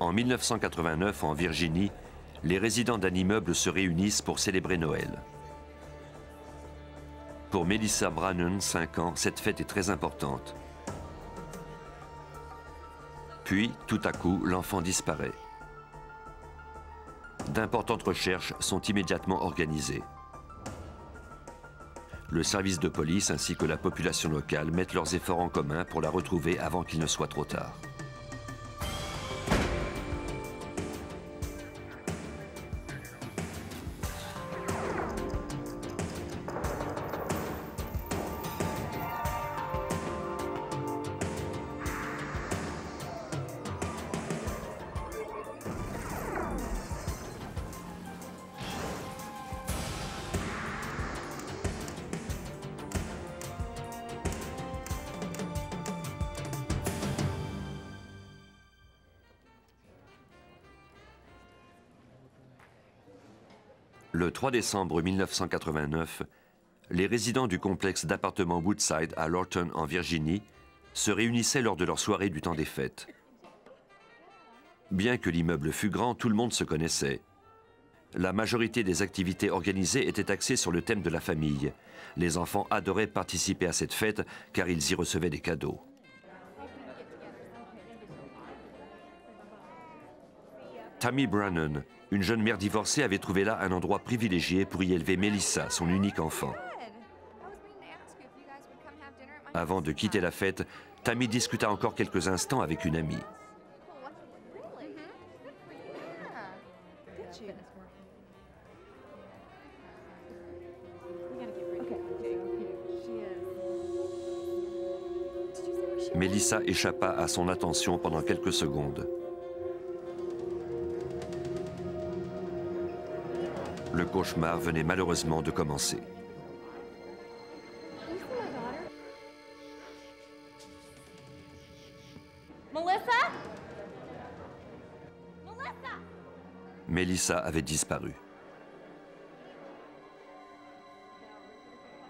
En 1989, en Virginie, les résidents d'un immeuble se réunissent pour célébrer Noël. Pour Melissa Brannon, 5 ans, cette fête est très importante. Puis, tout à coup, l'enfant disparaît. D'importantes recherches sont immédiatement organisées. Le service de police ainsi que la population locale mettent leurs efforts en commun pour la retrouver avant qu'il ne soit trop tard. Le 3 décembre 1989, les résidents du complexe d'appartements Woodside à Lorton, en Virginie, se réunissaient lors de leur soirée du temps des fêtes. Bien que l'immeuble fût grand, tout le monde se connaissait. La majorité des activités organisées étaient axées sur le thème de la famille. Les enfants adoraient participer à cette fête car ils y recevaient des cadeaux. Tammy Brannon, une jeune mère divorcée, avait trouvé là un endroit privilégié pour y élever Melissa, son unique enfant. Avant de quitter la fête, Tammy discuta encore quelques instants avec une amie. Melissa échappa à son attention pendant quelques secondes. Le cauchemar venait malheureusement de commencer. Melissa? Melissa avait disparu.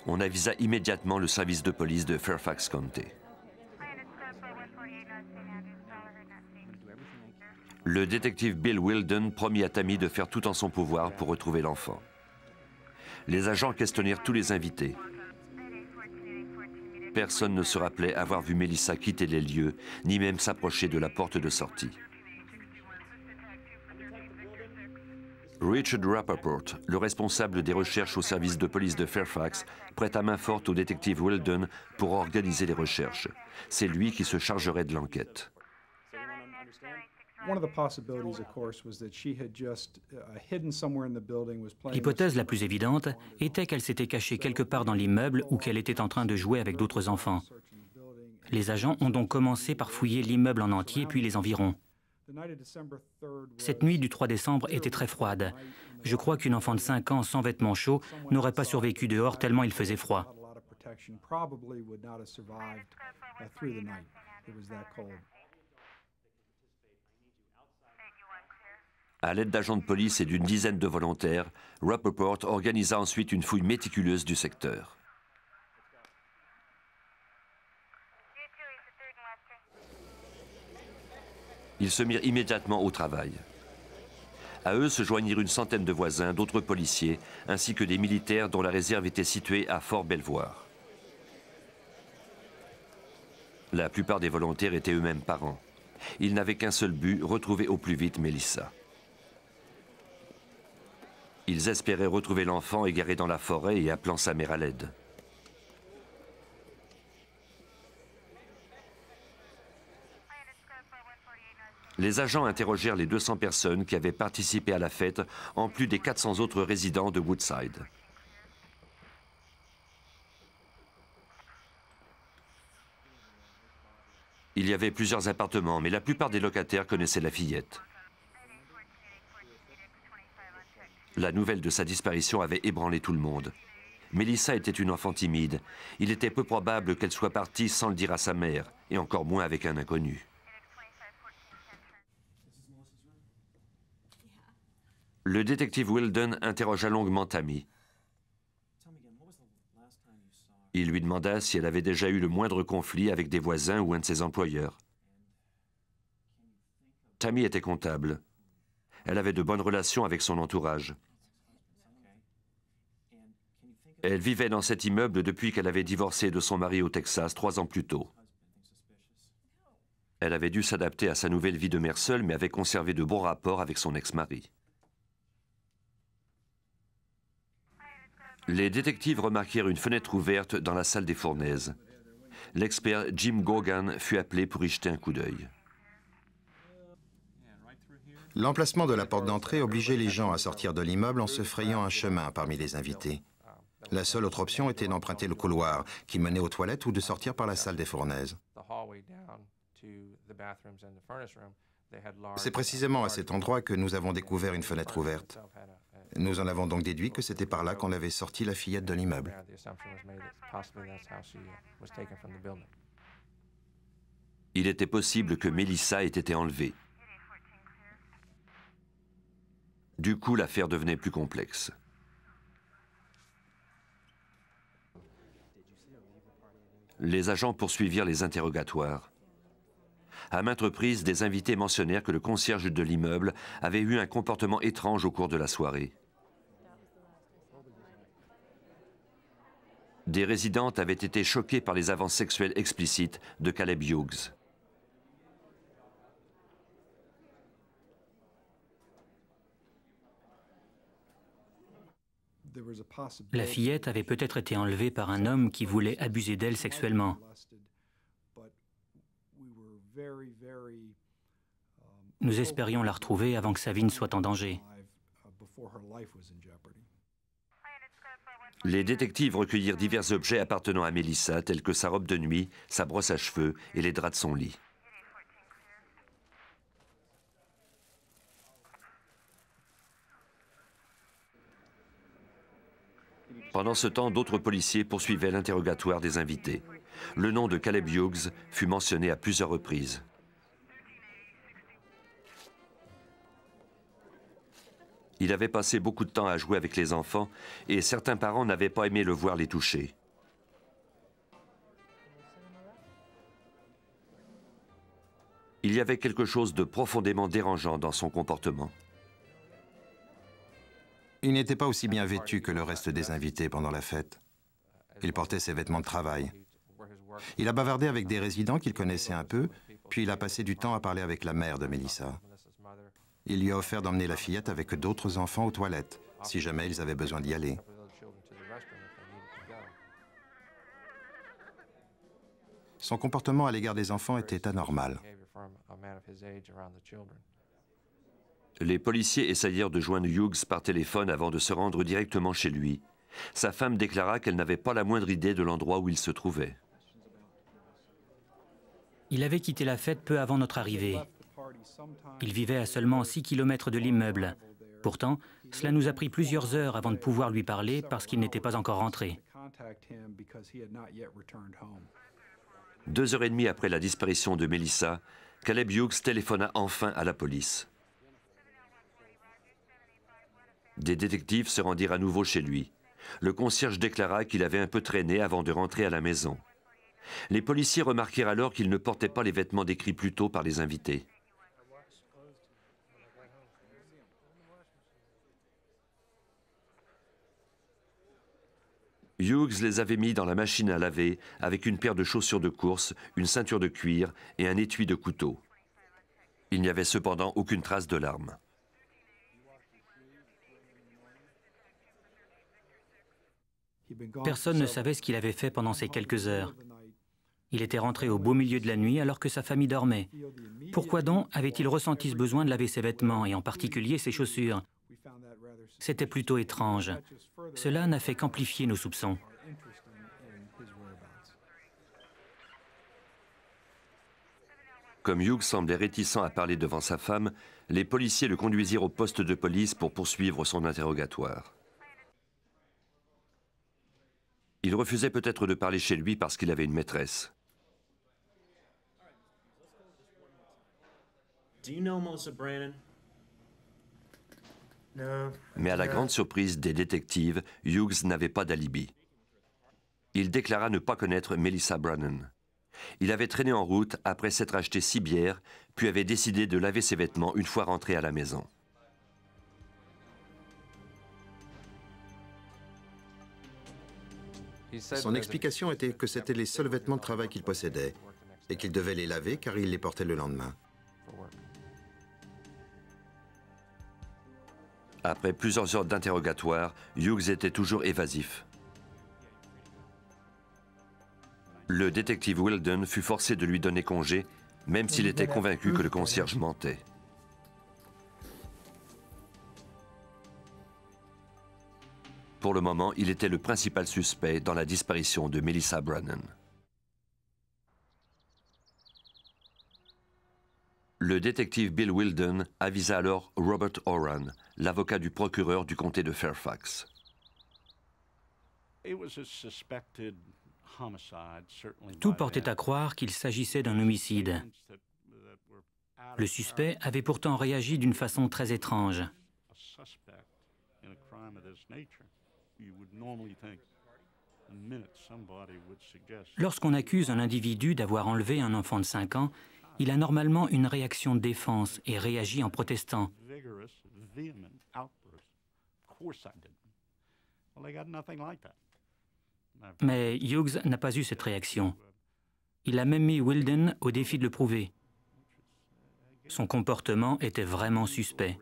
On avisa immédiatement le service de police de Fairfax County. Le détective Bill Wilden promit à Tammy de faire tout en son pouvoir pour retrouver l'enfant. Les agents questionnèrent tous les invités. Personne ne se rappelait avoir vu Melissa quitter les lieux, ni même s'approcher de la porte de sortie. Richard Rappaport, le responsable des recherches au service de police de Fairfax, prêta main forte au détective Wilden pour organiser les recherches. C'est lui qui se chargerait de l'enquête. L'hypothèse la plus évidente était qu'elle s'était cachée quelque part dans l'immeuble ou qu'elle était en train de jouer avec d'autres enfants. Les agents ont donc commencé par fouiller l'immeuble en entier puis les environs. Cette nuit du 3 décembre était très froide. Je crois qu'une enfant de 5 ans sans vêtements chauds n'aurait pas survécu dehors tellement il faisait froid. À l'aide d'agents de police et d'une dizaine de volontaires, Rappaport organisa ensuite une fouille méticuleuse du secteur. Ils se mirent immédiatement au travail. À eux se joignirent une centaine de voisins, d'autres policiers, ainsi que des militaires dont la réserve était située à Fort Belvoir. La plupart des volontaires étaient eux-mêmes parents. Ils n'avaient qu'un seul but, retrouver au plus vite Melissa. Ils espéraient retrouver l'enfant égaré dans la forêt et appelant sa mère à l'aide. Les agents interrogèrent les 200 personnes qui avaient participé à la fête, en plus des 400 autres résidents de Woodside. Il y avait plusieurs appartements, mais la plupart des locataires connaissaient la fillette. La nouvelle de sa disparition avait ébranlé tout le monde. Melissa était une enfant timide. Il était peu probable qu'elle soit partie sans le dire à sa mère, et encore moins avec un inconnu. Le détective Wilden interrogea longuement Tammy. Il lui demanda si elle avait déjà eu le moindre conflit avec des voisins ou un de ses employeurs. Tammy était comptable. Elle avait de bonnes relations avec son entourage. Elle vivait dans cet immeuble depuis qu'elle avait divorcé de son mari au Texas 3 ans plus tôt. Elle avait dû s'adapter à sa nouvelle vie de mère seule, mais avait conservé de bons rapports avec son ex-mari. Les détectives remarquèrent une fenêtre ouverte dans la salle des fournaises. L'expert Jim Gogan fut appelé pour y jeter un coup d'œil. L'emplacement de la porte d'entrée obligeait les gens à sortir de l'immeuble en se frayant un chemin parmi les invités. La seule autre option était d'emprunter le couloir qui menait aux toilettes ou de sortir par la salle des fournaises. C'est précisément à cet endroit que nous avons découvert une fenêtre ouverte. Nous en avons donc déduit que c'était par là qu'on avait sorti la fillette de l'immeuble. Il était possible que Melissa ait été enlevée. Du coup, l'affaire devenait plus complexe. Les agents poursuivirent les interrogatoires. À maintes reprises, des invités mentionnèrent que le concierge de l'immeuble avait eu un comportement étrange au cours de la soirée. Des résidentes avaient été choquées par les avances sexuelles explicites de Caleb Hughes. La fillette avait peut-être été enlevée par un homme qui voulait abuser d'elle sexuellement. Nous espérions la retrouver avant que sa vie ne soit en danger. Les détectives recueillirent divers objets appartenant à Melissa, tels que sa robe de nuit, sa brosse à cheveux et les draps de son lit. Pendant ce temps, d'autres policiers poursuivaient l'interrogatoire des invités. Le nom de Caleb Hughes fut mentionné à plusieurs reprises. Il avait passé beaucoup de temps à jouer avec les enfants et certains parents n'avaient pas aimé le voir les toucher. Il y avait quelque chose de profondément dérangeant dans son comportement. Il n'était pas aussi bien vêtu que le reste des invités pendant la fête. Il portait ses vêtements de travail. Il a bavardé avec des résidents qu'il connaissait un peu, puis il a passé du temps à parler avec la mère de Melissa. Il lui a offert d'emmener la fillette avec d'autres enfants aux toilettes, si jamais ils avaient besoin d'y aller. Son comportement à l'égard des enfants était anormal. Les policiers essayèrent de joindre Hughes par téléphone avant de se rendre directement chez lui. Sa femme déclara qu'elle n'avait pas la moindre idée de l'endroit où il se trouvait. Il avait quitté la fête peu avant notre arrivée. Il vivait à seulement 6 kilomètres de l'immeuble. Pourtant, cela nous a pris plusieurs heures avant de pouvoir lui parler parce qu'il n'était pas encore rentré. 2 heures et demie après la disparition de Melissa, Caleb Hughes téléphona enfin à la police. Des détectives se rendirent à nouveau chez lui. Le concierge déclara qu'il avait un peu traîné avant de rentrer à la maison. Les policiers remarquèrent alors qu'il ne portait pas les vêtements décrits plus tôt par les invités. Hughes les avait mis dans la machine à laver avec une paire de chaussures de course, une ceinture de cuir et un étui de couteau. Il n'y avait cependant aucune trace de l'arme. Personne ne savait ce qu'il avait fait pendant ces quelques heures. Il était rentré au beau milieu de la nuit alors que sa famille dormait. Pourquoi donc avait-il ressenti ce besoin de laver ses vêtements et en particulier ses chaussures? C'était plutôt étrange. Cela n'a fait qu'amplifier nos soupçons. Comme Hughes semblait réticent à parler devant sa femme, les policiers le conduisirent au poste de police pour poursuivre son interrogatoire. Il refusait peut-être de parler chez lui parce qu'il avait une maîtresse. Mais à la grande surprise des détectives, Hughes n'avait pas d'alibi. Il déclara ne pas connaître Melissa Brannon. Il avait traîné en route après s'être acheté 6 bières, puis avait décidé de laver ses vêtements une fois rentré à la maison. Son explication était que c'était les seuls vêtements de travail qu'il possédait et qu'il devait les laver car il les portait le lendemain. Après plusieurs heures d'interrogatoire, Hughes était toujours évasif. Le détective Wilden fut forcé de lui donner congé, même s'il était convaincu que le concierge mentait. Pour le moment, il était le principal suspect dans la disparition de Melissa Brannan. Le détective Bill Wilden avisa alors Robert Oran, l'avocat du procureur du comté de Fairfax. Tout portait à croire qu'il s'agissait d'un homicide. Le suspect avait pourtant réagi d'une façon très étrange. Lorsqu'on accuse un individu d'avoir enlevé un enfant de 5 ans, il a normalement une réaction de défense et réagit en protestant. Mais Hughes n'a pas eu cette réaction. Il a même mis Wilden au défi de le prouver. Son comportement était vraiment suspect.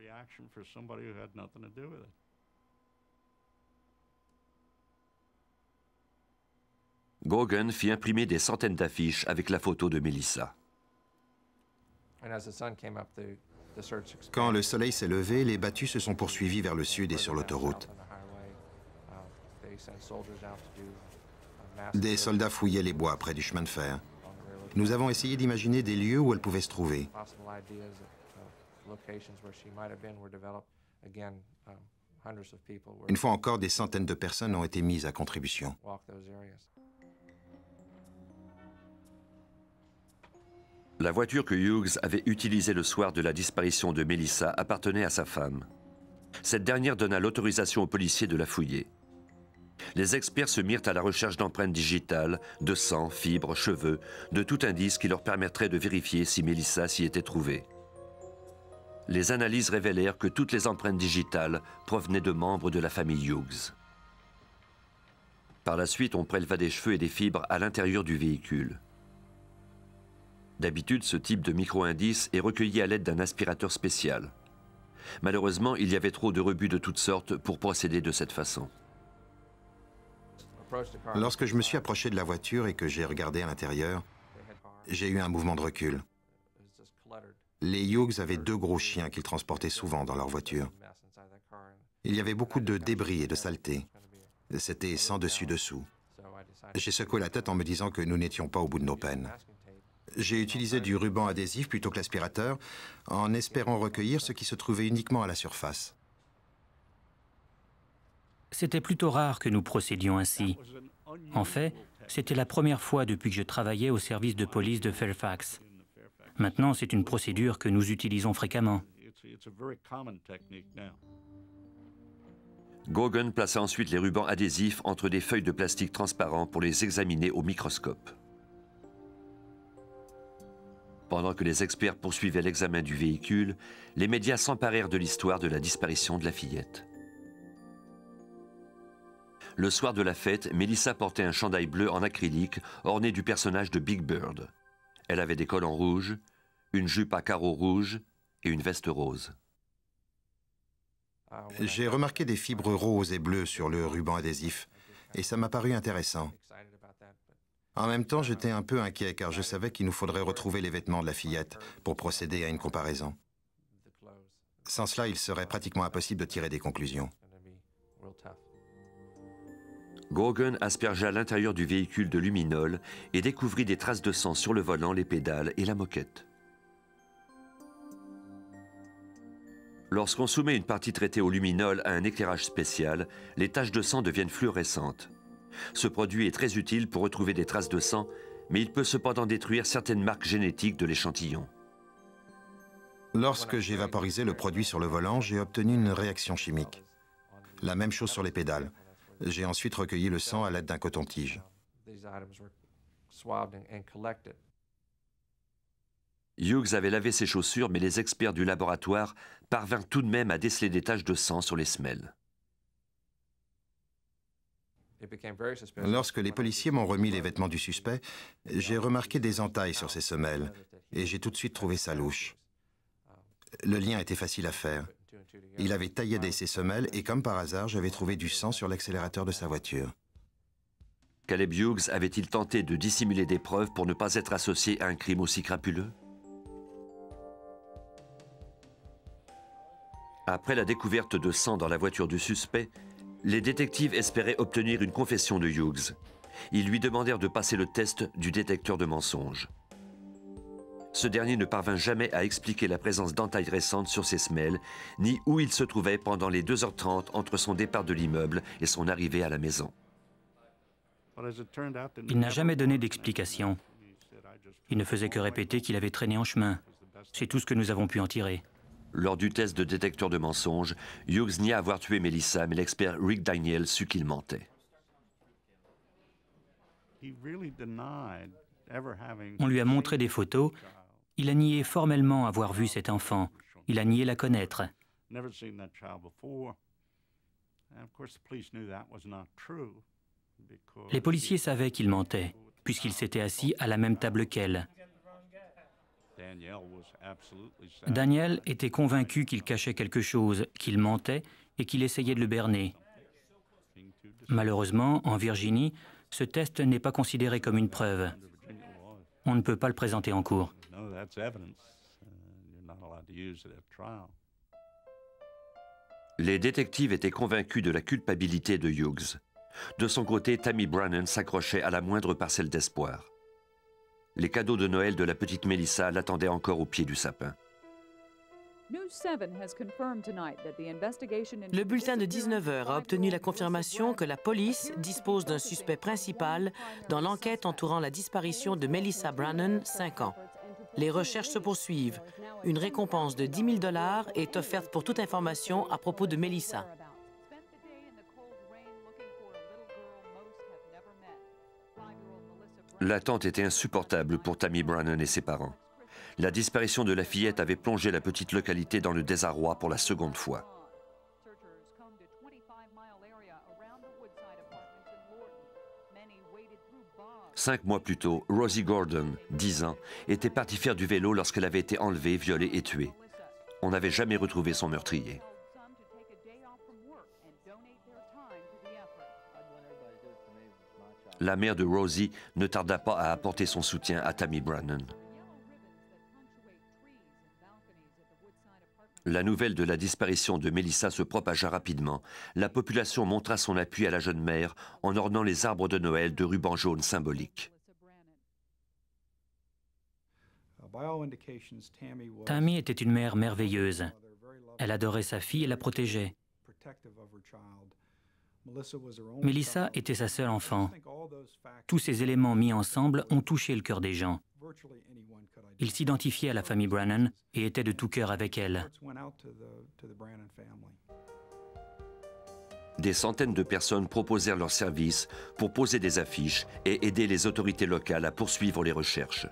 Gogan fit imprimer des centaines d'affiches avec la photo de Melissa. Quand le soleil s'est levé, les battus se sont poursuivis vers le sud et sur l'autoroute. Des soldats fouillaient les bois près du chemin de fer. Nous avons essayé d'imaginer des lieux où elle pouvait se trouver. Une fois encore, des centaines de personnes ont été mises à contribution. La voiture que Hughes avait utilisée le soir de la disparition de Melissa appartenait à sa femme. Cette dernière donna l'autorisation aux policiers de la fouiller. Les experts se mirent à la recherche d'empreintes digitales, de sang, fibres, cheveux, de tout indice qui leur permettrait de vérifier si Melissa s'y était trouvée. Les analyses révélèrent que toutes les empreintes digitales provenaient de membres de la famille Hughes. Par la suite, on préleva des cheveux et des fibres à l'intérieur du véhicule. D'habitude, ce type de micro-indice est recueilli à l'aide d'un aspirateur spécial. Malheureusement, il y avait trop de rebuts de toutes sortes pour procéder de cette façon. Lorsque je me suis approché de la voiture et que j'ai regardé à l'intérieur, j'ai eu un mouvement de recul. Les Hughes avaient 2 gros chiens qu'ils transportaient souvent dans leur voiture. Il y avait beaucoup de débris et de saleté. C'était sans dessus-dessous. J'ai secoué la tête en me disant que nous n'étions pas au bout de nos peines. J'ai utilisé du ruban adhésif plutôt que l'aspirateur, en espérant recueillir ce qui se trouvait uniquement à la surface. C'était plutôt rare que nous procédions ainsi. En fait, c'était la première fois depuis que je travaillais au service de police de Fairfax. Maintenant, c'est une procédure que nous utilisons fréquemment. Gogan plaça ensuite les rubans adhésifs entre des feuilles de plastique transparent pour les examiner au microscope. Pendant que les experts poursuivaient l'examen du véhicule, les médias s'emparèrent de l'histoire de la disparition de la fillette. Le soir de la fête, Melissa portait un chandail bleu en acrylique orné du personnage de Big Bird. Elle avait des collants rouges, une jupe à carreaux rouges et une veste rose. J'ai remarqué des fibres roses et bleues sur le ruban adhésif, et ça m'a paru intéressant. En même temps, j'étais un peu inquiet car je savais qu'il nous faudrait retrouver les vêtements de la fillette pour procéder à une comparaison. Sans cela, il serait pratiquement impossible de tirer des conclusions. Gogan aspergea l'intérieur du véhicule de luminol et découvrit des traces de sang sur le volant, les pédales et la moquette. Lorsqu'on soumet une partie traitée au luminol à un éclairage spécial, les taches de sang deviennent fluorescentes. Ce produit est très utile pour retrouver des traces de sang, mais il peut cependant détruire certaines marques génétiques de l'échantillon. Lorsque j'ai vaporisé le produit sur le volant, j'ai obtenu une réaction chimique. La même chose sur les pédales. J'ai ensuite recueilli le sang à l'aide d'un coton-tige. Hughes avait lavé ses chaussures, mais les experts du laboratoire parvinrent tout de même à déceler des taches de sang sur les semelles. Lorsque les policiers m'ont remis les vêtements du suspect, j'ai remarqué des entailles sur ses semelles et j'ai tout de suite trouvé ça louche. Le lien était facile à faire. Il avait tailladé ses semelles et comme par hasard, j'avais trouvé du sang sur l'accélérateur de sa voiture. Caleb Hughes avait-il tenté de dissimuler des preuves pour ne pas être associé à un crime aussi crapuleux? Après la découverte de sang dans la voiture du suspect, les détectives espéraient obtenir une confession de Hughes. Ils lui demandèrent de passer le test du détecteur de mensonges. Ce dernier ne parvint jamais à expliquer la présence d'entailles récentes sur ses semelles, ni où il se trouvait pendant les 2h30 entre son départ de l'immeuble et son arrivée à la maison. Il n'a jamais donné d'explication. Il ne faisait que répéter qu'il avait traîné en chemin. C'est tout ce que nous avons pu en tirer. Lors du test de détecteur de mensonges, Hughes nia avoir tué Melissa, mais l'expert Rick Daniel sut qu'il mentait. On lui a montré des photos. Il a nié formellement avoir vu cet enfant. Il a nié la connaître. Les policiers savaient qu'il mentait, puisqu'il s'était assis à la même table qu'elle. Daniel était convaincu qu'il cachait quelque chose, qu'il mentait et qu'il essayait de le berner. Malheureusement, en Virginie, ce test n'est pas considéré comme une preuve. On ne peut pas le présenter en cours. Les détectives étaient convaincus de la culpabilité de Hughes. De son côté, Tammy Brannan s'accrochait à la moindre parcelle d'espoir. Les cadeaux de Noël de la petite Melissa l'attendaient encore au pied du sapin. Le bulletin de 19h a obtenu la confirmation que la police dispose d'un suspect principal dans l'enquête entourant la disparition de Melissa Brannan, 5 ans. Les recherches se poursuivent. Une récompense de 10 000 $ est offerte pour toute information à propos de Melissa. L'attente était insupportable pour Tammy Brannan et ses parents. La disparition de la fillette avait plongé la petite localité dans le désarroi pour la seconde fois. 5 mois plus tôt, Rosie Gordon, 10 ans, était partie faire du vélo lorsqu'elle avait été enlevée, violée et tuée. On n'avait jamais retrouvé son meurtrier. La mère de Rosie ne tarda pas à apporter son soutien à Tammy Brannan. La nouvelle de la disparition de Melissa se propagea rapidement. La population montra son appui à la jeune mère en ornant les arbres de Noël de rubans jaunes symboliques. Tammy était une mère merveilleuse. Elle adorait sa fille et la protégeait. Melissa était sa seule enfant. Tous ces éléments mis ensemble ont touché le cœur des gens. Ils s'identifiaient à la famille Brannan et étaient de tout cœur avec elle. Des centaines de personnes proposèrent leurs services pour poser des affiches et aider les autorités locales à poursuivre les recherches.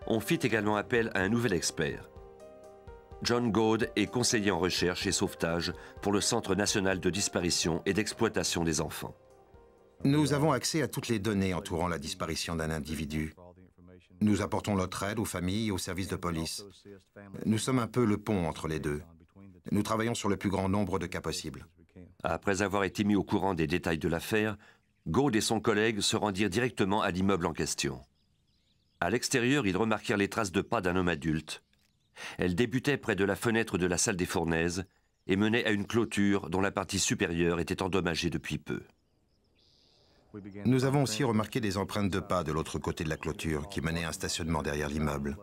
On fit également appel à un nouvel expert. John Goad est conseiller en recherche et sauvetage pour le Centre national de disparition et d'exploitation des enfants. Nous avons accès à toutes les données entourant la disparition d'un individu. Nous apportons notre aide aux familles et aux services de police. Nous sommes un peu le pont entre les deux. Nous travaillons sur le plus grand nombre de cas possibles. Après avoir été mis au courant des détails de l'affaire, Goad et son collègue se rendirent directement à l'immeuble en question. À l'extérieur, ils remarquèrent les traces de pas d'un homme adulte. Elle débutait près de la fenêtre de la salle des fournaises et menait à une clôture dont la partie supérieure était endommagée depuis peu. Nous avons aussi remarqué des empreintes de pas de l'autre côté de la clôture qui menaient à un stationnement derrière l'immeuble.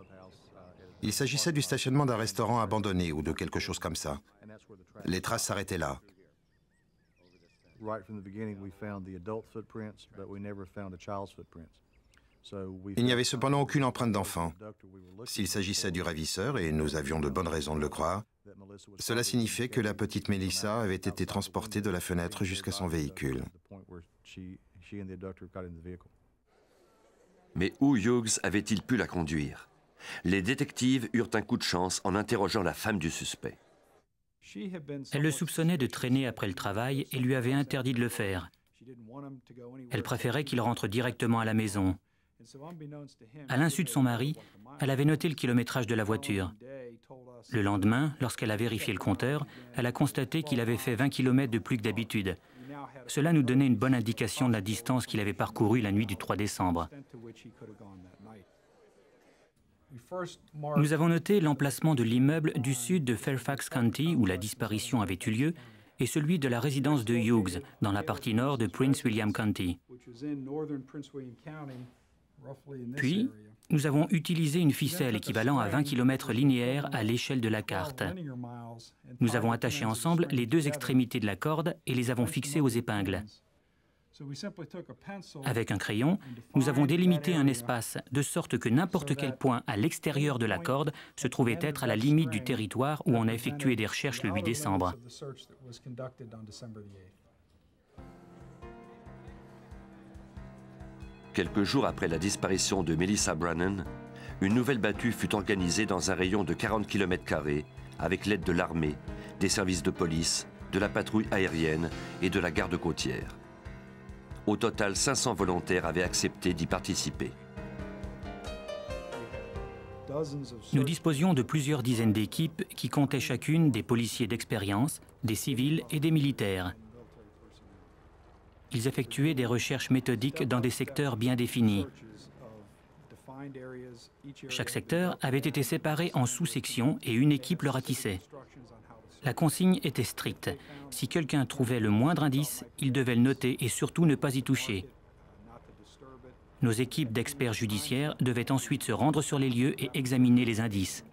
Il s'agissait du stationnement d'un restaurant abandonné ou de quelque chose comme ça. Les traces s'arrêtaient là. Il n'y avait cependant aucune empreinte d'enfant. S'il s'agissait du ravisseur, et nous avions de bonnes raisons de le croire, cela signifiait que la petite Melissa avait été transportée de la fenêtre jusqu'à son véhicule. Mais où Hughes avait-il pu la conduire? Les détectives eurent un coup de chance en interrogeant la femme du suspect. Elle le soupçonnait de traîner après le travail et lui avait interdit de le faire. Elle préférait qu'il rentre directement à la maison. À l'insu de son mari, elle avait noté le kilométrage de la voiture. Le lendemain, lorsqu'elle a vérifié le compteur, elle a constaté qu'il avait fait 20 km de plus que d'habitude. Cela nous donnait une bonne indication de la distance qu'il avait parcourue la nuit du 3 décembre. Nous avons noté l'emplacement de l'immeuble du sud de Fairfax County où la disparition avait eu lieu et celui de la résidence de Hughes dans la partie nord de Prince William County. Puis, nous avons utilisé une ficelle équivalent à 20 km linéaires à l'échelle de la carte. Nous avons attaché ensemble les deux extrémités de la corde et les avons fixées aux épingles. Avec un crayon, nous avons délimité un espace de sorte que n'importe quel point à l'extérieur de la corde se trouvait être à la limite du territoire où on a effectué des recherches le 8 décembre. Quelques jours après la disparition de Melissa Brannon, une nouvelle battue fut organisée dans un rayon de 40 km² avec l'aide de l'armée, des services de police, de la patrouille aérienne et de la garde côtière. Au total, 500 volontaires avaient accepté d'y participer. Nous disposions de plusieurs dizaines d'équipes qui comptaient chacune des policiers d'expérience, des civils et des militaires. Ils effectuaient des recherches méthodiques dans des secteurs bien définis. Chaque secteur avait été séparé en sous-sections et une équipe le ratissait. La consigne était stricte. Si quelqu'un trouvait le moindre indice, il devait le noter et surtout ne pas y toucher. Nos équipes d'experts judiciaires devaient ensuite se rendre sur les lieux et examiner les indices.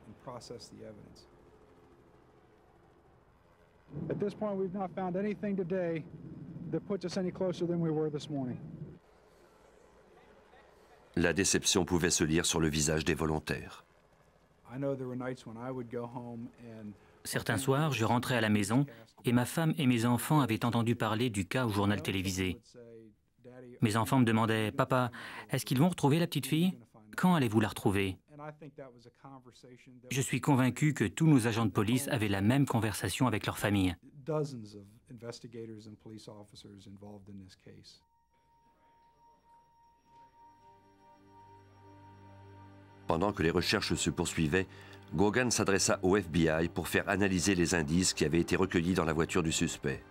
La déception pouvait se lire sur le visage des volontaires. Certains soirs, je rentrais à la maison et ma femme et mes enfants avaient entendu parler du cas au journal télévisé. Mes enfants me demandaient « Papa, est-ce qu'ils vont retrouver la petite fille? Quand allez-vous la retrouver ?» Je suis convaincu que tous nos agents de police avaient la même conversation avec leur famille. Pendant que les recherches se poursuivaient, Gogan s'adressa au FBI pour faire analyser les indices qui avaient été recueillis dans la voiture du suspect.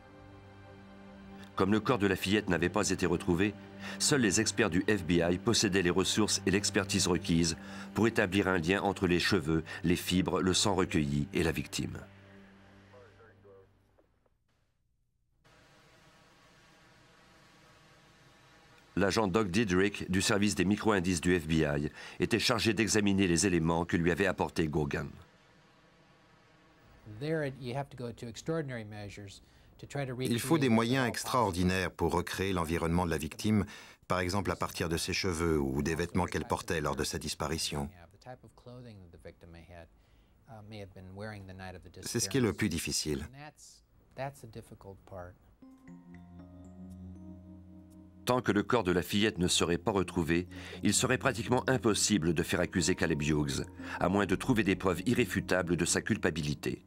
Comme le corps de la fillette n'avait pas été retrouvé, seuls les experts du FBI possédaient les ressources et l'expertise requises pour établir un lien entre les cheveux, les fibres, le sang recueilli et la victime. L'agent Doug Diedrich du service des micro-indices du FBI était chargé d'examiner les éléments que lui avait apportés Gogan. Il faut des moyens extraordinaires pour recréer l'environnement de la victime, par exemple à partir de ses cheveux ou des vêtements qu'elle portait lors de sa disparition. C'est ce qui est le plus difficile. Tant que le corps de la fillette ne serait pas retrouvé, il serait pratiquement impossible de faire accuser Caleb Hughes, à moins de trouver des preuves irréfutables de sa culpabilité.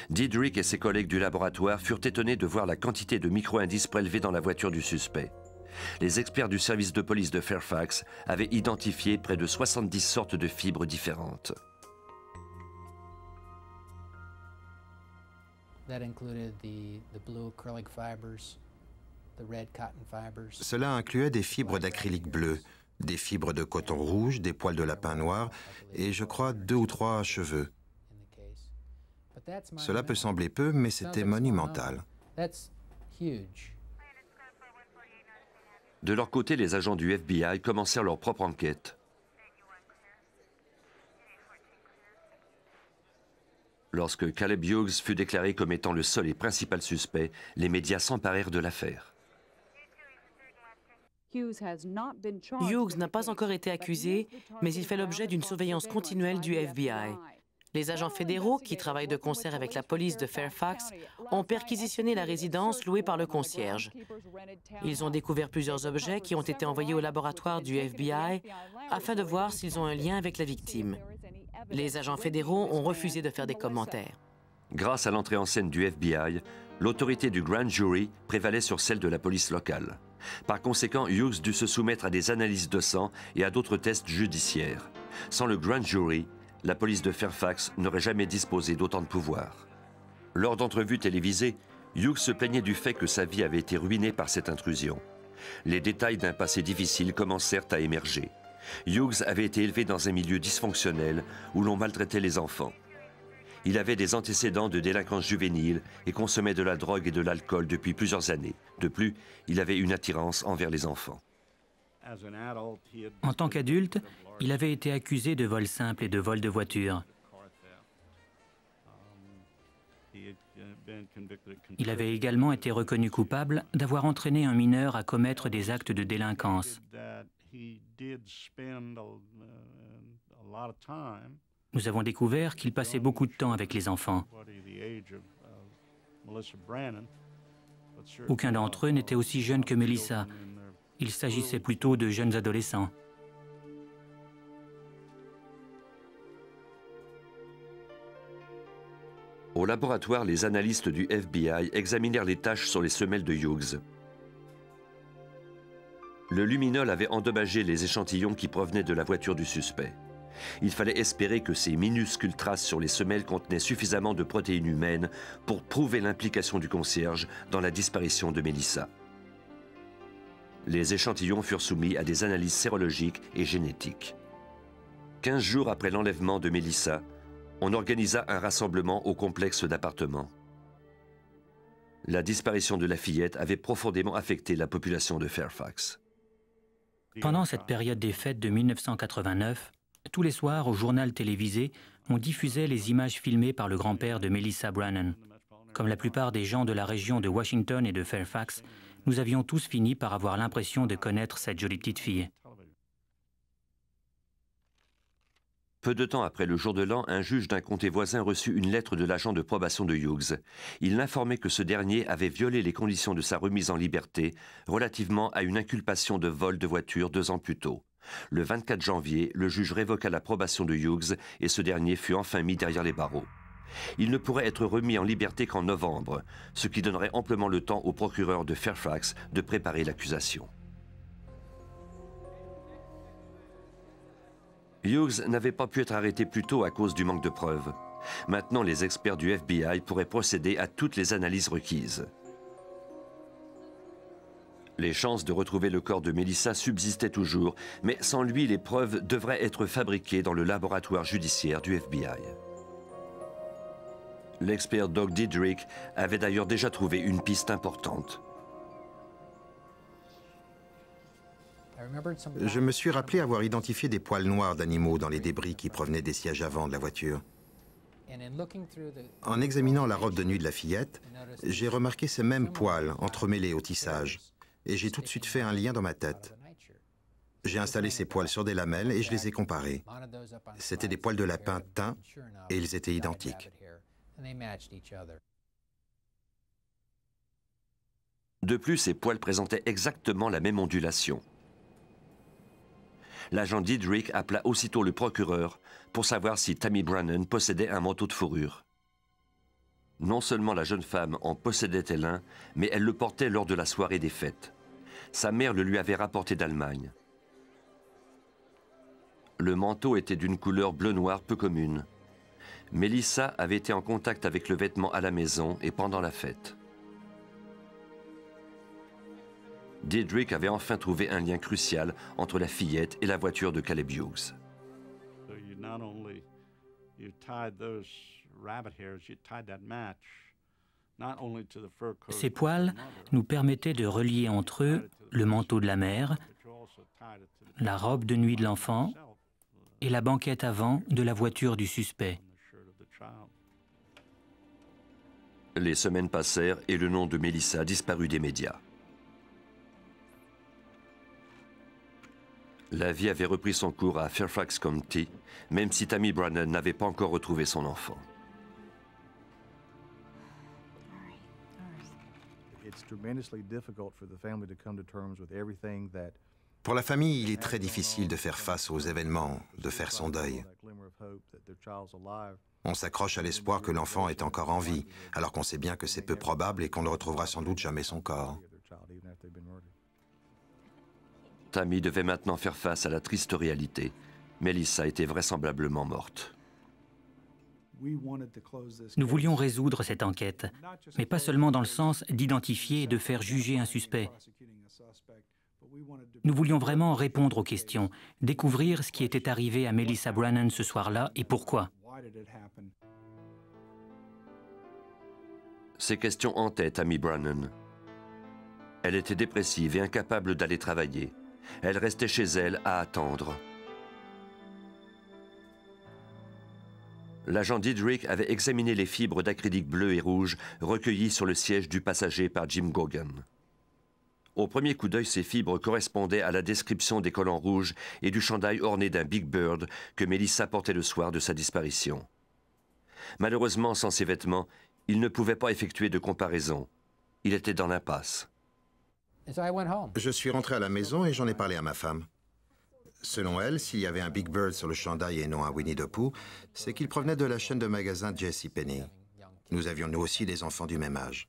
Diedrich et ses collègues du laboratoire furent étonnés de voir la quantité de micro-indices prélevés dans la voiture du suspect. Les experts du service de police de Fairfax avaient identifié près de 70 sortes de fibres différentes. Cela incluait des fibres d'acrylique bleu, des fibres de coton rouge, des poils de lapin noir et, je crois, 2 ou 3 cheveux. Cela peut sembler peu, mais c'était monumental. De leur côté, les agents du FBI commencèrent leur propre enquête. Lorsque Caleb Hughes fut déclaré comme étant le seul et principal suspect, les médias s'emparèrent de l'affaire. Hughes n'a pas encore été accusé, mais il fait l'objet d'une surveillance continuelle du FBI. Les agents fédéraux, qui travaillent de concert avec la police de Fairfax, ont perquisitionné la résidence louée par le concierge. Ils ont découvert plusieurs objets qui ont été envoyés au laboratoire du FBI afin de voir s'ils ont un lien avec la victime. Les agents fédéraux ont refusé de faire des commentaires. Grâce à l'entrée en scène du FBI, l'autorité du grand jury prévalait sur celle de la police locale. Par conséquent, Hughes dut se soumettre à des analyses de sang et à d'autres tests judiciaires. Sans le grand jury, la police de Fairfax n'aurait jamais disposé d'autant de pouvoir. Lors d'entrevues télévisées, Hughes se plaignait du fait que sa vie avait été ruinée par cette intrusion. Les détails d'un passé difficile commencèrent à émerger. Hughes avait été élevé dans un milieu dysfonctionnel où l'on maltraitait les enfants. Il avait des antécédents de délinquance juvénile et consommait de la drogue et de l'alcool depuis plusieurs années. De plus, il avait une attirance envers les enfants. En tant qu'adulte, il avait été accusé de vol simple et de vol de voiture. Il avait également été reconnu coupable d'avoir entraîné un mineur à commettre des actes de délinquance. Nous avons découvert qu'il passait beaucoup de temps avec les enfants. Aucun d'entre eux n'était aussi jeune que Melissa. Il s'agissait plutôt de jeunes adolescents. Au laboratoire, les analystes du FBI examinèrent les taches sur les semelles de Hughes. Le luminol avait endommagé les échantillons qui provenaient de la voiture du suspect. Il fallait espérer que ces minuscules traces sur les semelles contenaient suffisamment de protéines humaines pour prouver l'implication du concierge dans la disparition de Melissa. Les échantillons furent soumis à des analyses sérologiques et génétiques. 15 jours après l'enlèvement de Melissa, on organisa un rassemblement au complexe d'appartements. La disparition de la fillette avait profondément affecté la population de Fairfax. Pendant cette période des fêtes de 1989, tous les soirs, au journal télévisé, on diffusait les images filmées par le grand-père de Melissa Brannon. Comme la plupart des gens de la région de Washington et de Fairfax, nous avions tous fini par avoir l'impression de connaître cette jolie petite fille. Peu de temps après le jour de l'an, un juge d'un comté voisin reçut une lettre de l'agent de probation de Hughes. Il l'informait que ce dernier avait violé les conditions de sa remise en liberté relativement à une inculpation de vol de voiture 2 ans plus tôt. Le 24 janvier, le juge révoqua l'approbation de Hughes et ce dernier fut enfin mis derrière les barreaux. Il ne pourrait être remis en liberté qu'en novembre, ce qui donnerait amplement le temps au procureur de Fairfax de préparer l'accusation. Hughes n'avait pas pu être arrêté plus tôt à cause du manque de preuves. Maintenant, les experts du FBI pourraient procéder à toutes les analyses requises. Les chances de retrouver le corps de Melissa subsistaient toujours, mais sans lui, les preuves devraient être fabriquées dans le laboratoire judiciaire du FBI. L'expert Doug Diedrich avait d'ailleurs déjà trouvé une piste importante. Je me suis rappelé avoir identifié des poils noirs d'animaux dans les débris qui provenaient des sièges avant de la voiture. En examinant la robe de nuit de la fillette, j'ai remarqué ces mêmes poils entremêlés au tissage. Et j'ai tout de suite fait un lien dans ma tête. J'ai installé ces poils sur des lamelles et je les ai comparés. C'étaient des poils de lapin teints et ils étaient identiques. De plus, ces poils présentaient exactement la même ondulation. L'agent Diedrich appela aussitôt le procureur pour savoir si Tammy Brannon possédait un manteau de fourrure. Non seulement la jeune femme en possédait-elle un, mais elle le portait lors de la soirée des fêtes. Sa mère le lui avait rapporté d'Allemagne. Le manteau était d'une couleur bleu-noir peu commune. Melissa avait été en contact avec le vêtement à la maison et pendant la fête. Diedrich avait enfin trouvé un lien crucial entre la fillette et la voiture de Caleb Hughes. Ces poils nous permettaient de relier entre eux le manteau de la mère, la robe de nuit de l'enfant et la banquette avant de la voiture du suspect. Les semaines passèrent et le nom de Melissa disparut des médias. La vie avait repris son cours à Fairfax County, même si Tammy Brannan n'avait pas encore retrouvé son enfant. Pour la famille, il est très difficile de faire face aux événements, de faire son deuil. On s'accroche à l'espoir que l'enfant est encore en vie, alors qu'on sait bien que c'est peu probable et qu'on ne retrouvera sans doute jamais son corps. Tammy devait maintenant faire face à la triste réalité. Melissa était vraisemblablement morte. Nous voulions résoudre cette enquête, mais pas seulement dans le sens d'identifier et de faire juger un suspect. Nous voulions vraiment répondre aux questions, découvrir ce qui était arrivé à Melissa Brannan ce soir-là et pourquoi. Ces questions hantaient Tammy Brannan. Elle était dépressive et incapable d'aller travailler. Elle restait chez elle à attendre. L'agent Diedrich avait examiné les fibres d'acrylique bleu et rouge recueillies sur le siège du passager par Jim Gogan. Au premier coup d'œil, ces fibres correspondaient à la description des collants rouges et du chandail orné d'un Big Bird que Melissa portait le soir de sa disparition. Malheureusement, sans ces vêtements, il ne pouvait pas effectuer de comparaison. Il était dans l'impasse. Je suis rentré à la maison et j'en ai parlé à ma femme. Selon elle, s'il y avait un Big Bird sur le chandail et non un Winnie the Pooh, c'est qu'il provenait de la chaîne de magasins JCPenney. Nous avions nous aussi des enfants du même âge.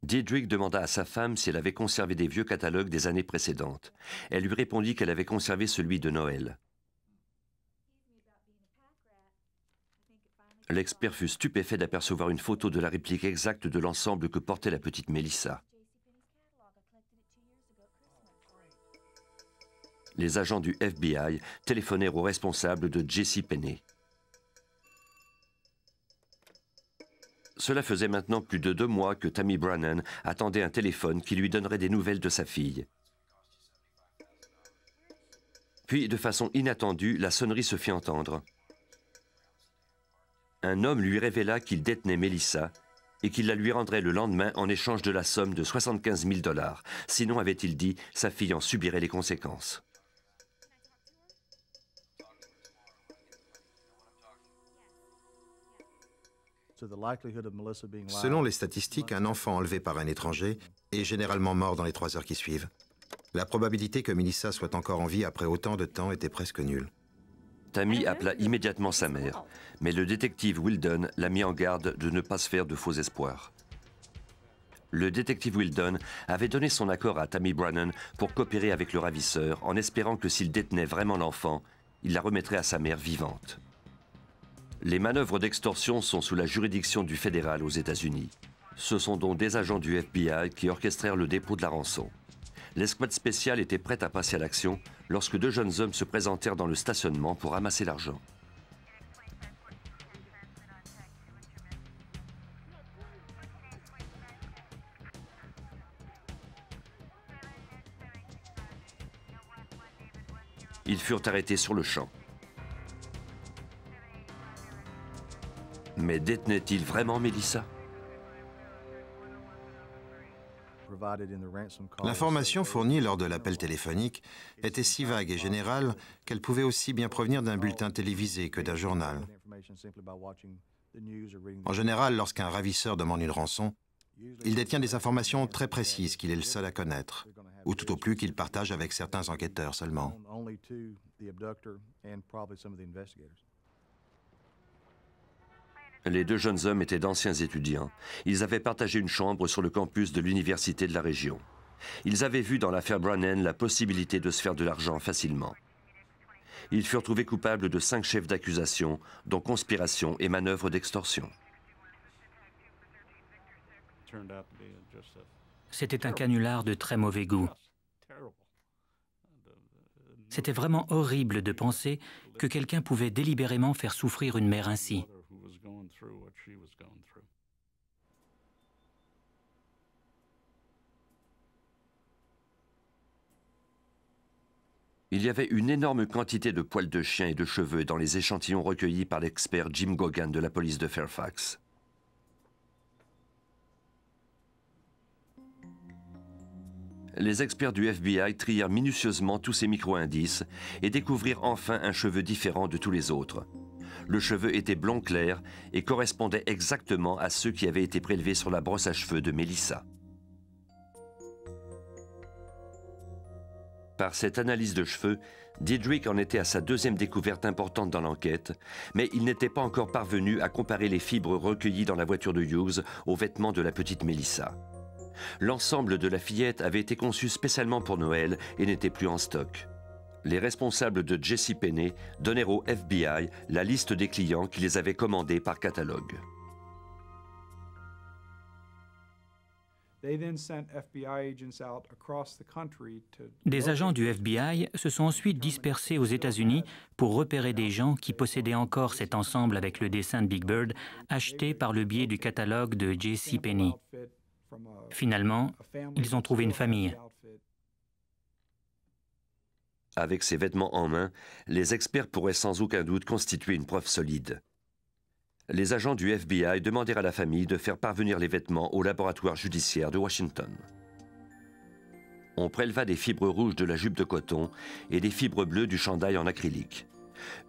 Diedrich demanda à sa femme si elle avait conservé des vieux catalogues des années précédentes. Elle lui répondit qu'elle avait conservé celui de Noël. L'expert fut stupéfait d'apercevoir une photo de la réplique exacte de l'ensemble que portait la petite Melissa. Les agents du FBI téléphonèrent au responsable de JCPenney. Cela faisait maintenant plus de 2 mois que Tammy Brannan attendait un téléphone qui lui donnerait des nouvelles de sa fille. Puis, de façon inattendue, la sonnerie se fit entendre. Un homme lui révéla qu'il détenait Melissa et qu'il la lui rendrait le lendemain en échange de la somme de 75 000 $. Sinon, avait-il dit, sa fille en subirait les conséquences. Selon les statistiques, un enfant enlevé par un étranger est généralement mort dans les 3 heures qui suivent. La probabilité que Melissa soit encore en vie après autant de temps était presque nulle. Tammy appela immédiatement sa mère, mais le détective Wildon l'a mis en garde de ne pas se faire de faux espoirs. Le détective Wildon avait donné son accord à Tammy Brannan pour coopérer avec le ravisseur en espérant que s'il détenait vraiment l'enfant, il la remettrait à sa mère vivante. Les manœuvres d'extorsion sont sous la juridiction du fédéral aux États-Unis. Ce sont donc des agents du FBI qui orchestrèrent le dépôt de la rançon. L'escouade spéciale était prête à passer à l'action lorsque 2 jeunes hommes se présentèrent dans le stationnement pour ramasser l'argent. Ils furent arrêtés sur le champ. Mais détenait-il vraiment Melissa? L'information fournie lors de l'appel téléphonique était si vague et générale qu'elle pouvait aussi bien provenir d'un bulletin télévisé que d'un journal. En général, lorsqu'un ravisseur demande une rançon, il détient des informations très précises qu'il est le seul à connaître, ou tout au plus qu'il partage avec certains enquêteurs seulement. Les 2 jeunes hommes étaient d'anciens étudiants. Ils avaient partagé une chambre sur le campus de l'université de la région. Ils avaient vu dans l'affaire Brannan la possibilité de se faire de l'argent facilement. Ils furent trouvés coupables de 5 chefs d'accusation, dont conspiration et manœuvre d'extorsion. C'était un canular de très mauvais goût. C'était vraiment horrible de penser que quelqu'un pouvait délibérément faire souffrir une mère ainsi. Il y avait une énorme quantité de poils de chien et de cheveux dans les échantillons recueillis par l'expert Jim Gogan de la police de Fairfax. Les experts du FBI trièrent minutieusement tous ces micro-indices et découvrirent enfin un cheveu différent de tous les autres. Le cheveu était blond clair et correspondait exactement à ceux qui avaient été prélevés sur la brosse à cheveux de Melissa. Par cette analyse de cheveux, Dietrich en était à sa deuxième découverte importante dans l'enquête, mais il n'était pas encore parvenu à comparer les fibres recueillies dans la voiture de Hughes aux vêtements de la petite Melissa. L'ensemble de la fillette avait été conçu spécialement pour Noël et n'était plus en stock. Les responsables de JCPenney donnèrent au FBI la liste des clients qui les avaient commandés par catalogue. Des agents du FBI se sont ensuite dispersés aux États-Unis pour repérer des gens qui possédaient encore cet ensemble avec le dessin de Big Bird acheté par le biais du catalogue de JCPenney. Finalement, ils ont trouvé une famille. Avec ces vêtements en main, les experts pourraient sans aucun doute constituer une preuve solide. Les agents du FBI demandèrent à la famille de faire parvenir les vêtements au laboratoire judiciaire de Washington. On préleva des fibres rouges de la jupe de coton et des fibres bleues du chandail en acrylique.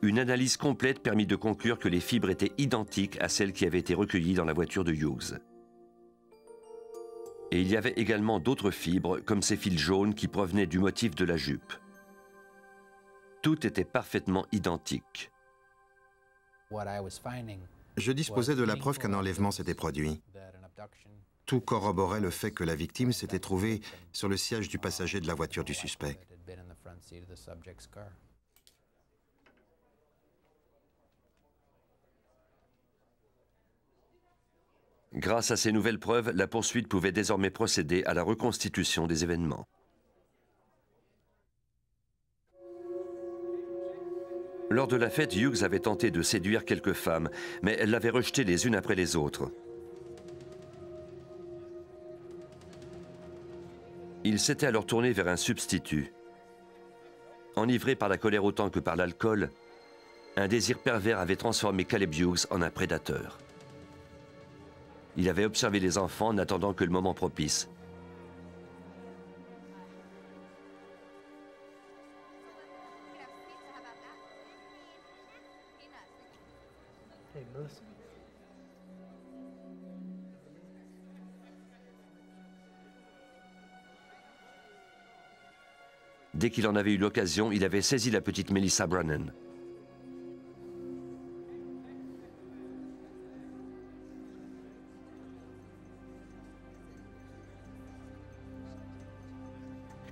Une analyse complète permit de conclure que les fibres étaient identiques à celles qui avaient été recueillies dans la voiture de Hughes. Et il y avait également d'autres fibres, comme ces fils jaunes qui provenaient du motif de la jupe. Tout était parfaitement identique. Je disposais de la preuve qu'un enlèvement s'était produit. Tout corroborait le fait que la victime s'était trouvée sur le siège du passager de la voiture du suspect. Grâce à ces nouvelles preuves, la poursuite pouvait désormais procéder à la reconstitution des événements. Lors de la fête, Hughes avait tenté de séduire quelques femmes, mais elle l'avait rejetées les unes après les autres. Il s'était alors tourné vers un substitut. Enivré par la colère autant que par l'alcool, un désir pervers avait transformé Caleb Hughes en un prédateur. Il avait observé les enfants n'attendant que le moment propice. Dès qu'il en avait eu l'occasion, il avait saisi la petite Melissa Brannan.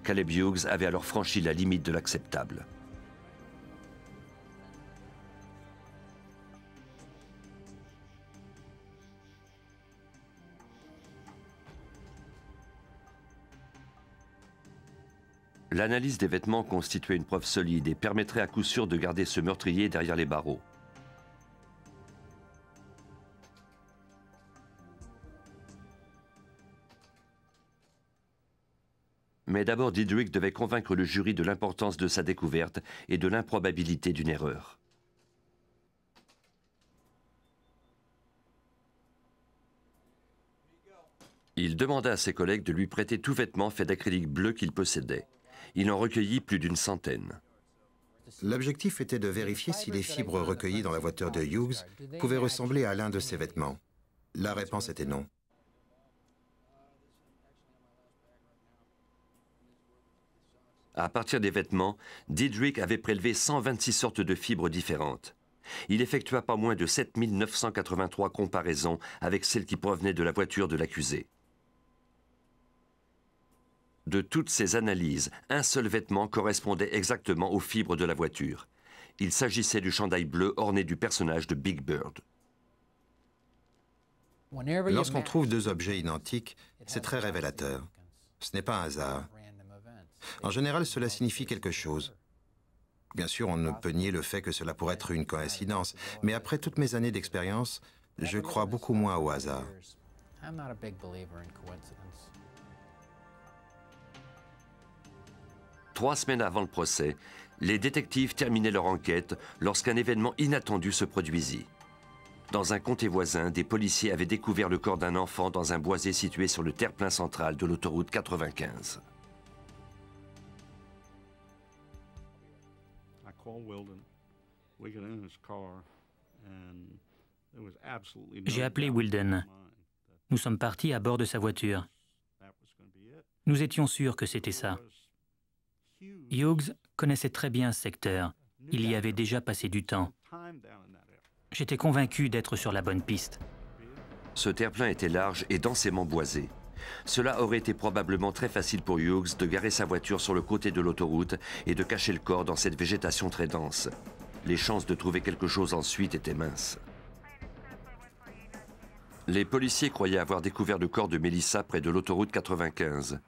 Caleb Hughes avait alors franchi la limite de l'acceptable. L'analyse des vêtements constituait une preuve solide et permettrait à coup sûr de garder ce meurtrier derrière les barreaux. Mais d'abord, Dietrich devait convaincre le jury de l'importance de sa découverte et de l'improbabilité d'une erreur. Il demanda à ses collègues de lui prêter tout vêtement fait d'acrylique bleu qu'il possédait. Il en recueillit plus d'une centaine. L'objectif était de vérifier si les fibres recueillies dans la voiture de Hughes pouvaient ressembler à l'un de ses vêtements. La réponse était non. À partir des vêtements, Dietrich avait prélevé 126 sortes de fibres différentes. Il effectua pas moins de 7983 comparaisons avec celles qui provenaient de la voiture de l'accusé. De toutes ces analyses, un seul vêtement correspondait exactement aux fibres de la voiture. Il s'agissait du chandail bleu orné du personnage de Big Bird. Lorsqu'on trouve deux objets identiques, c'est très révélateur. Ce n'est pas un hasard. En général, cela signifie quelque chose. Bien sûr, on ne peut nier le fait que cela pourrait être une coïncidence, mais après toutes mes années d'expérience, je crois beaucoup moins au hasard. 3 semaines avant le procès, les détectives terminaient leur enquête lorsqu'un événement inattendu se produisit. Dans un comté voisin, des policiers avaient découvert le corps d'un enfant dans un boisé situé sur le terre-plein central de l'autoroute 95. J'ai appelé Wilden. Nous sommes partis à bord de sa voiture. Nous étions sûrs que c'était ça. Hughes connaissait très bien ce secteur. Il y avait déjà passé du temps. J'étais convaincu d'être sur la bonne piste. Ce terre-plein était large et densément boisé. Cela aurait été probablement très facile pour Hughes de garer sa voiture sur le côté de l'autoroute et de cacher le corps dans cette végétation très dense. Les chances de trouver quelque chose ensuite étaient minces. Les policiers croyaient avoir découvert le corps de Melissa près de l'autoroute 95.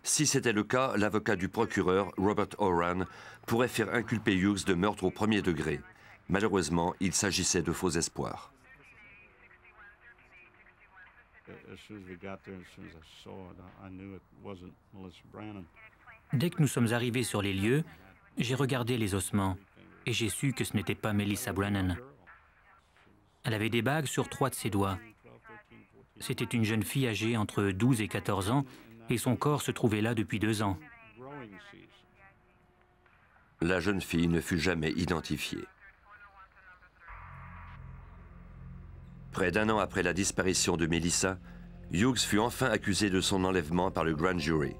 Si c'était le cas, l'avocat du procureur, Robert Oran, pourrait faire inculper Hughes de meurtre au premier degré. Malheureusement, il s'agissait de faux espoirs. Dès que nous sommes arrivés sur les lieux, j'ai regardé les ossements et j'ai su que ce n'était pas Melissa Brannon. Elle avait des bagues sur 3 de ses doigts. C'était une jeune fille âgée entre 12 et 14 ans et son corps se trouvait là depuis 2 ans. La jeune fille ne fut jamais identifiée. Près d'1 an après la disparition de Melissa, Hughes fut enfin accusé de son enlèvement par le grand jury.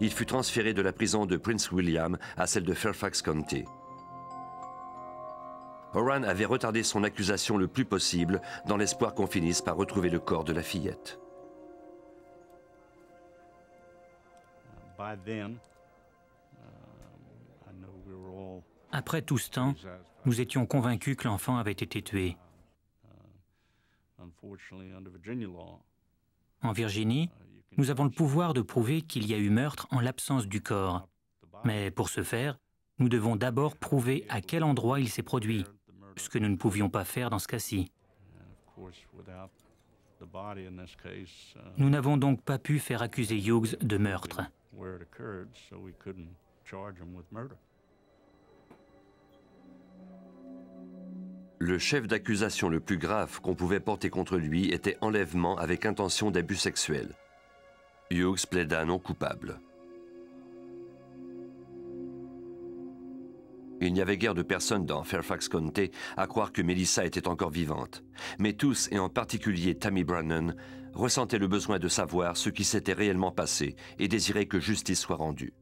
Il fut transféré de la prison de Prince William à celle de Fairfax County. Oran avait retardé son accusation le plus possible dans l'espoir qu'on finisse par retrouver le corps de la fillette. Après tout ce temps, nous étions convaincus que l'enfant avait été tué. En Virginie, nous avons le pouvoir de prouver qu'il y a eu meurtre en l'absence du corps. Mais pour ce faire, nous devons d'abord prouver à quel endroit il s'est produit, ce que nous ne pouvions pas faire dans ce cas-ci. Nous n'avons donc pas pu faire accuser Hughes de meurtre. Le chef d'accusation le plus grave qu'on pouvait porter contre lui était enlèvement avec intention d'abus sexuel. Hughes plaida non coupable. Il n'y avait guère de personnes dans Fairfax County à croire que Melissa était encore vivante. Mais tous, et en particulier Tammy Brannon, ressentaient le besoin de savoir ce qui s'était réellement passé et désiraient que justice soit rendue.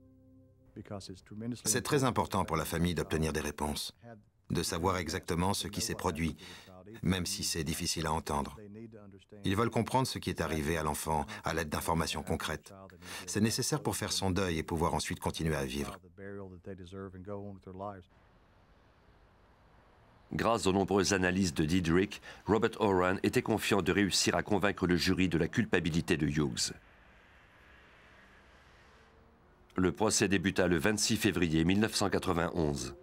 C'est très important pour la famille d'obtenir des réponses, de savoir exactement ce qui s'est produit, même si c'est difficile à entendre. Ils veulent comprendre ce qui est arrivé à l'enfant à l'aide d'informations concrètes. C'est nécessaire pour faire son deuil et pouvoir ensuite continuer à vivre. Grâce aux nombreuses analyses de Diedrich, Robert Oran était confiant de réussir à convaincre le jury de la culpabilité de Hughes. Le procès débuta le 26 février 1991.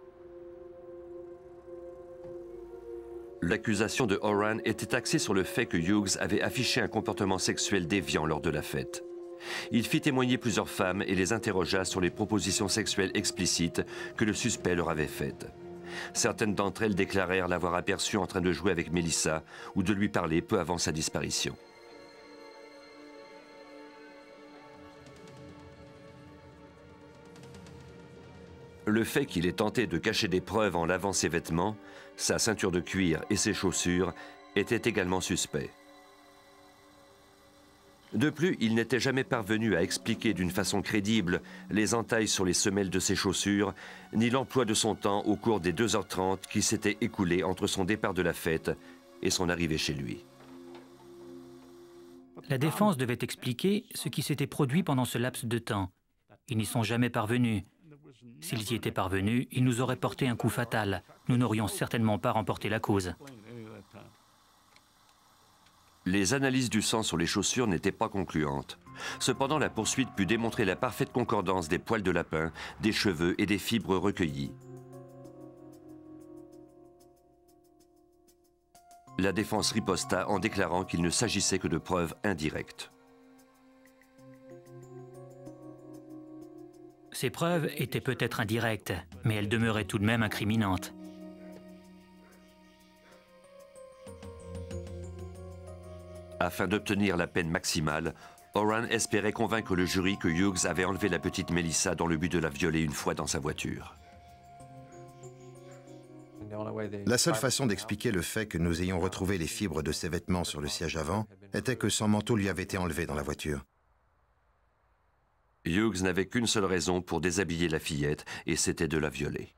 L'accusation de Oran était axée sur le fait que Hughes avait affiché un comportement sexuel déviant lors de la fête. Il fit témoigner plusieurs femmes et les interrogea sur les propositions sexuelles explicites que le suspect leur avait faites. Certaines d'entre elles déclarèrent l'avoir aperçu en train de jouer avec Melissa ou de lui parler peu avant sa disparition. Le fait qu'il ait tenté de cacher des preuves en lavant ses vêtements, sa ceinture de cuir et ses chaussures était également suspect. De plus, il n'était jamais parvenu à expliquer d'une façon crédible les entailles sur les semelles de ses chaussures, ni l'emploi de son temps au cours des 2h30 qui s'étaient écoulées entre son départ de la fête et son arrivée chez lui. La défense devait expliquer ce qui s'était produit pendant ce laps de temps. Ils n'y sont jamais parvenus. S'ils y étaient parvenus, ils nous auraient porté un coup fatal. Nous n'aurions certainement pas remporté la cause. Les analyses du sang sur les chaussures n'étaient pas concluantes. Cependant, la poursuite put démontrer la parfaite concordance des poils de lapin, des cheveux et des fibres recueillies. La défense riposta en déclarant qu'il ne s'agissait que de preuves indirectes. Ces preuves étaient peut-être indirectes, mais elles demeuraient tout de même incriminantes. Afin d'obtenir la peine maximale, Oran espérait convaincre le jury que Hughes avait enlevé la petite Melissa dans le but de la violer une fois dans sa voiture. La seule façon d'expliquer le fait que nous ayons retrouvé les fibres de ses vêtements sur le siège avant était que son manteau lui avait été enlevé dans la voiture. Hughes n'avait qu'une seule raison pour déshabiller la fillette, et c'était de la violer.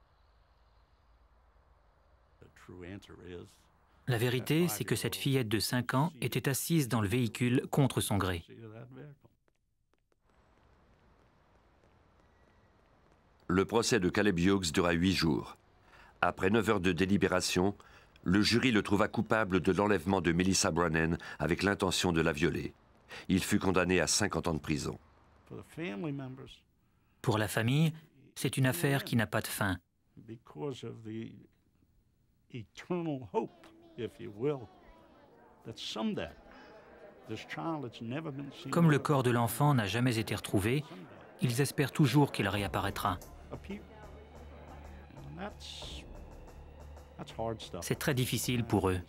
La vérité, c'est que cette fillette de 5 ans était assise dans le véhicule contre son gré. Le procès de Caleb Hughes dura 8 jours. Après 9 heures de délibération, le jury le trouva coupable de l'enlèvement de Melissa Brannan avec l'intention de la violer. Il fut condamné à 50 ans de prison. Pour la famille, c'est une affaire qui n'a pas de fin. Comme le corps de l'enfant n'a jamais été retrouvé, ils espèrent toujours qu'il réapparaîtra. C'est très difficile pour eux.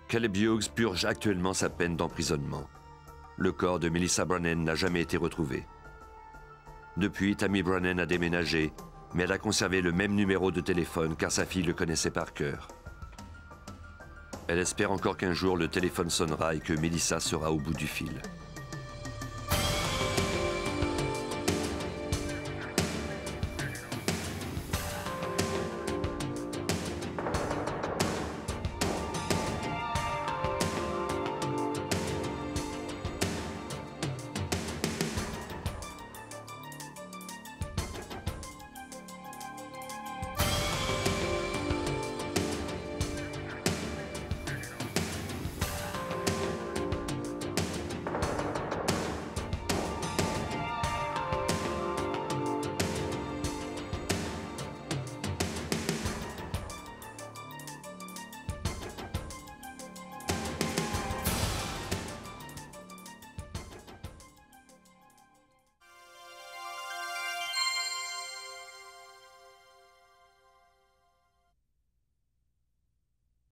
Caleb Hughes purge actuellement sa peine d'emprisonnement. Le corps de Melissa Brannan n'a jamais été retrouvé. Depuis, Tammy Brannan a déménagé, mais elle a conservé le même numéro de téléphone car sa fille le connaissait par cœur. Elle espère encore qu'un jour le téléphone sonnera et que Melissa sera au bout du fil.